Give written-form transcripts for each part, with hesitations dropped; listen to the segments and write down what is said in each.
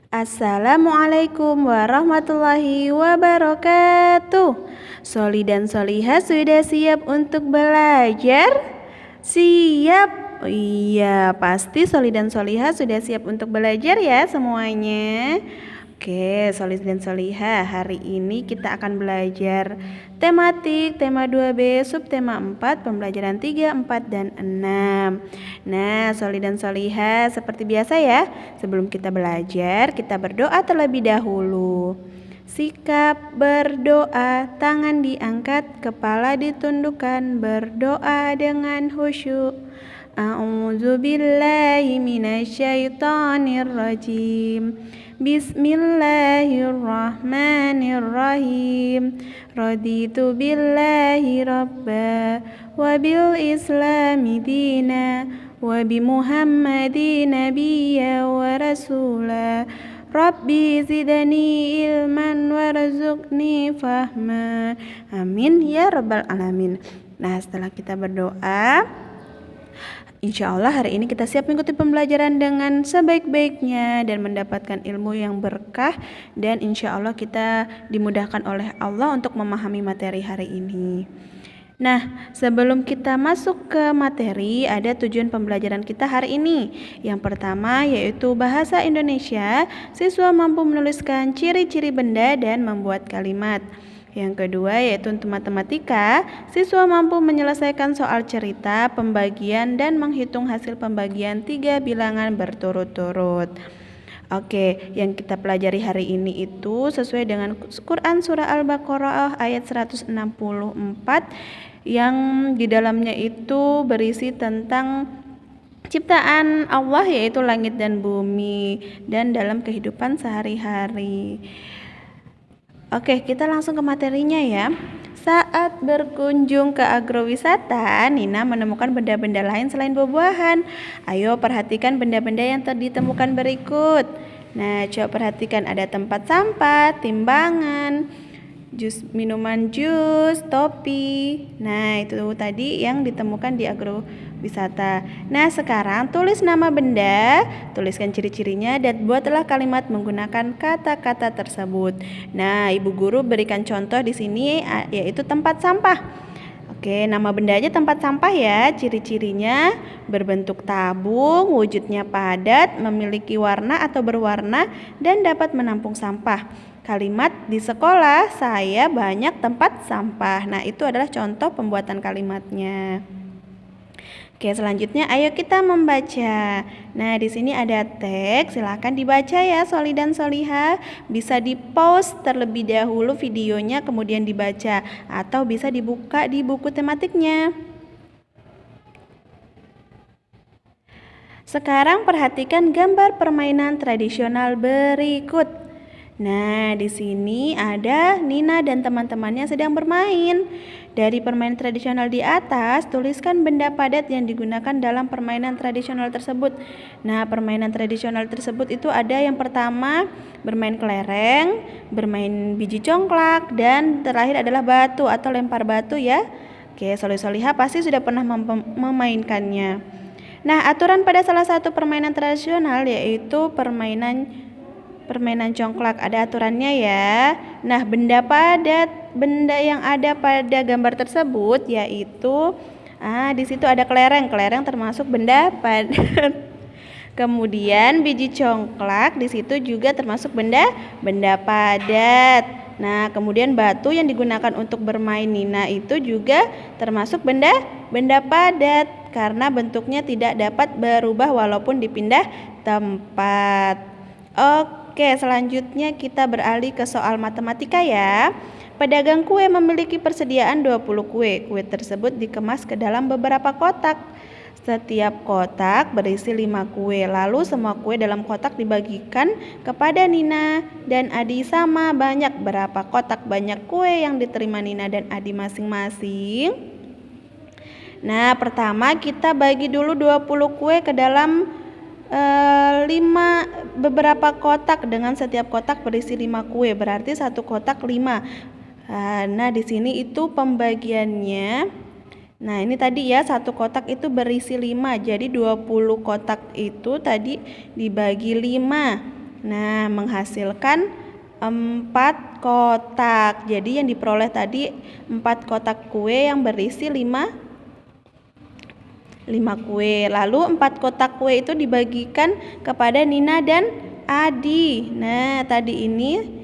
Assalamualaikum warahmatullahi wabarakatuh. Soli dan Soliha sudah siap untuk belajar? Siap. Oh iya, pasti Soli dan Soliha sudah siap untuk belajar ya semuanya. Oke, Soli dan Soliha, hari ini kita akan belajar tematik, tema 2B, subtema 4, pembelajaran 3, 4, dan 6. Nah, Soli dan Soliha, seperti biasa ya, sebelum kita belajar, kita berdoa terlebih dahulu. Sikap berdoa, tangan diangkat, kepala ditundukkan, berdoa dengan khusyuk. A'udzubillahi minasyaitonirrajim. Bismillahirrahmanirrahim. Raditu billahi rabba wa bil islami dina wa bi muhammadin nabiyya wa rasula. Rabbi zidani ilman warzuqni fahma. Amin ya rabbal alamin. Nah, setelah kita berdoa, insya Allah hari ini kita siap mengikuti pembelajaran dengan sebaik-baiknya dan mendapatkan ilmu yang berkah, dan insya Allah kita dimudahkan oleh Allah untuk memahami materi hari ini. Nah, sebelum kita masuk ke materi, ada tujuan pembelajaran kita hari ini. Yang pertama yaitu bahasa Indonesia, siswa mampu menuliskan ciri-ciri benda dan membuat kalimat. Yang kedua yaitu untuk matematika, siswa mampu menyelesaikan soal cerita, pembagian, dan menghitung hasil pembagian 3 bilangan berturut-turut. Oke, yang kita pelajari hari ini itu sesuai dengan Quran Surah Al-Baqarah ayat 164 yang di dalamnya itu berisi tentang ciptaan Allah, yaitu langit dan bumi, dan dalam kehidupan sehari-hari. Oke, kita langsung ke materinya ya. Saat berkunjung ke agrowisata, Nina menemukan benda-benda lain selain buah-buahan. Ayo perhatikan benda-benda yang ditemukan berikut. Nah, coba perhatikan, ada tempat sampah, timbangan, minuman jus, topi. Nah, itu tadi yang ditemukan di agrowisata. Nah, sekarang tulis nama benda, tuliskan ciri-cirinya, dan buatlah kalimat menggunakan kata-kata tersebut. Nah, Ibu Guru berikan contoh di sini yaitu tempat sampah. Oke, nama bendanya tempat sampah ya. Ciri-cirinya berbentuk tabung, wujudnya padat, memiliki warna atau berwarna, dan dapat menampung sampah. Kalimat di sekolah saya banyak tempat sampah. Nah, itu adalah contoh pembuatan kalimatnya. Oke, selanjutnya ayo kita membaca. Nah, di sini ada teks, silakan dibaca ya Soli dan Soliha. Bisa di-pause terlebih dahulu videonya kemudian dibaca, atau bisa dibuka di buku tematiknya. Sekarang perhatikan gambar permainan tradisional berikut. Nah, di sini ada Nina dan teman-temannya sedang bermain. Dari permainan tradisional di atas, tuliskan benda padat yang digunakan dalam permainan tradisional tersebut. Nah, permainan tradisional tersebut itu ada yang pertama bermain kelereng, bermain biji congklak, dan terakhir adalah batu atau lempar batu ya. Oke, Soliha pasti sudah pernah memainkannya. Nah, aturan pada salah satu permainan tradisional yaitu permainan congklak, ada aturannya ya. Nah, benda padat, benda yang ada pada gambar tersebut yaitu di situ ada kelereng termasuk benda padat. Kemudian biji congklak di situ juga termasuk benda padat. Nah, kemudian batu yang digunakan untuk bermain Nina itu juga termasuk benda padat karena bentuknya tidak dapat berubah walaupun dipindah tempat. Oke, selanjutnya kita beralih ke soal matematika ya. Pedagang kue memiliki persediaan 20 kue. Kue tersebut dikemas ke dalam beberapa kotak. Setiap kotak berisi 5 kue. Lalu semua kue dalam kotak dibagikan kepada Nina dan Adi sama banyak. Berapa kotak banyak kue yang diterima Nina dan Adi masing-masing? Nah, pertama kita bagi dulu 20 kue ke dalam 5 beberapa kotak, dengan setiap kotak berisi 5 kue, berarti satu kotak 5. Nah, di sini itu pembagiannya. Nah, ini tadi ya, satu kotak itu berisi 5, jadi 20 kotak itu tadi dibagi 5. Nah, menghasilkan 4 kotak. Jadi yang diperoleh tadi 4 kotak kue yang berisi 5 kue. Lalu 4 kotak kue itu dibagikan kepada Nina dan Adi. Nah, tadi ini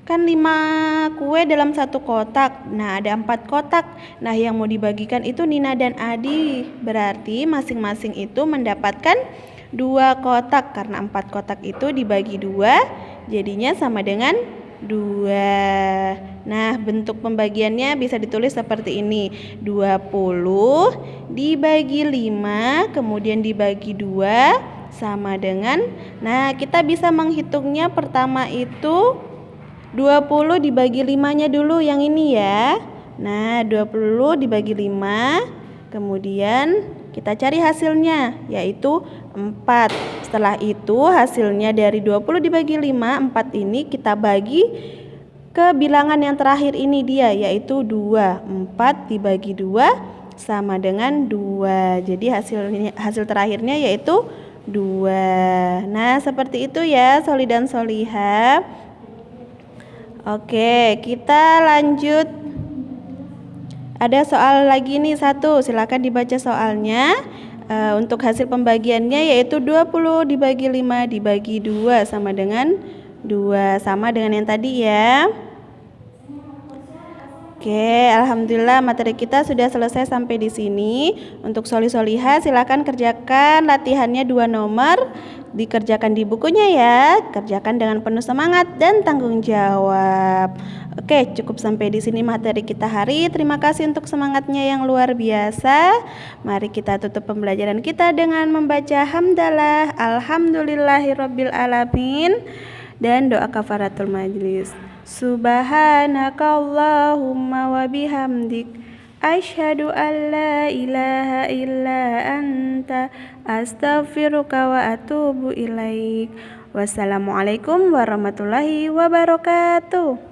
kan 5 kue dalam 1 kotak. Nah, ada 4 kotak. Nah, yang mau dibagikan itu Nina dan Adi. Berarti masing-masing itu mendapatkan 2 kotak. Karena 4 kotak itu dibagi 2, jadinya sama dengan 2. Nah, bentuk pembagiannya bisa ditulis seperti ini. 20 dibagi 5, kemudian dibagi 2 sama dengan, nah kita bisa menghitungnya. Pertama itu 20 dibagi 5-nya dulu yang ini ya. Nah, 20 dibagi 5, kemudian kita cari hasilnya, yaitu 4. Setelah itu hasilnya dari 20 dibagi 5, 4 ini kita bagi ke bilangan yang terakhir ini dia, yaitu 2. 4 dibagi 2 sama dengan 2. Jadi hasil terakhirnya yaitu 2. Nah, seperti itu ya Soli dan Solihah. Oke, kita lanjut. Ada soal lagi nih satu, silakan dibaca soalnya. Untuk hasil pembagiannya yaitu 20 dibagi 5 dibagi 2 sama dengan 2, sama dengan yang tadi ya. Oke, alhamdulillah materi kita sudah selesai sampai di sini. Untuk Soli Solihah silakan kerjakan latihannya 2 nomor, dikerjakan di bukunya ya. Kerjakan dengan penuh semangat dan tanggung jawab. Oke, cukup sampai di sini materi kita hari. Terima kasih untuk semangatnya yang luar biasa. Mari kita tutup pembelajaran kita dengan membaca hamdalah alhamdulillahirabbil alamin dan doa kafaratul majlis. Subhanakallahumma wa bihamdik asyhadu an la ilaha illa anta astaghfiruka wa atubu ilaik. Wassalamualaikum warahmatullahi wabarakatuh.